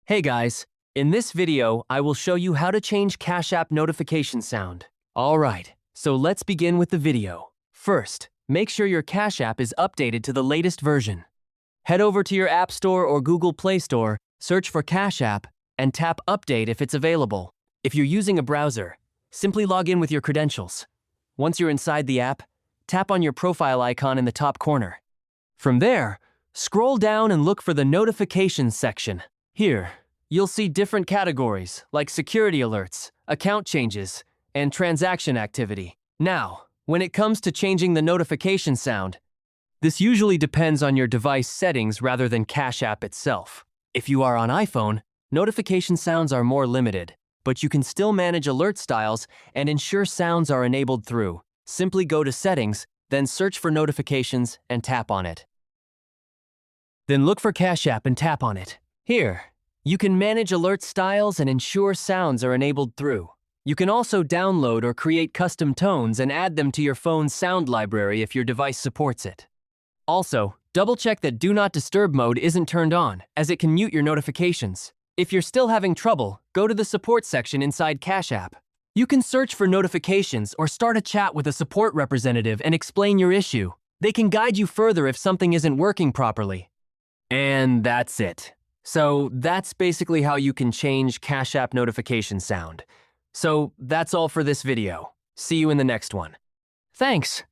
Hey guys, in this video, I will show you how to change Cash App notification sound. Alright, so let's begin with the video. First, make sure your Cash App is updated to the latest version. Head over to your App Store or Google Play Store, search for Cash App, and tap Update if it's available. If you're using a browser, simply log in with your credentials. Once you're inside the app, tap on your profile icon in the top corner. From there, scroll down and look for the Notifications section. Here, you'll see different categories like security alerts, account changes, and transaction activity. Now, when it comes to changing the notification sound, this usually depends on your device settings rather than Cash App itself. If you are on iPhone, notification sounds are more limited, but you can still manage alert styles and ensure sounds are enabled through. Simply go to Settings, then search for Notifications and tap on it. Then look for Cash App and tap on it. Here, you can manage alert styles and ensure sounds are enabled through. You can also download or create custom tones and add them to your phone's sound library if your device supports it. Also, double-check that Do Not Disturb mode isn't turned on, as it can mute your notifications. If you're still having trouble, go to the support section inside Cash App. You can search for notifications or start a chat with a support representative and explain your issue. They can guide you further if something isn't working properly. And that's it. So that's basically how you can change Cash App notification sound. So that's all for this video. See you in the next one. Thanks!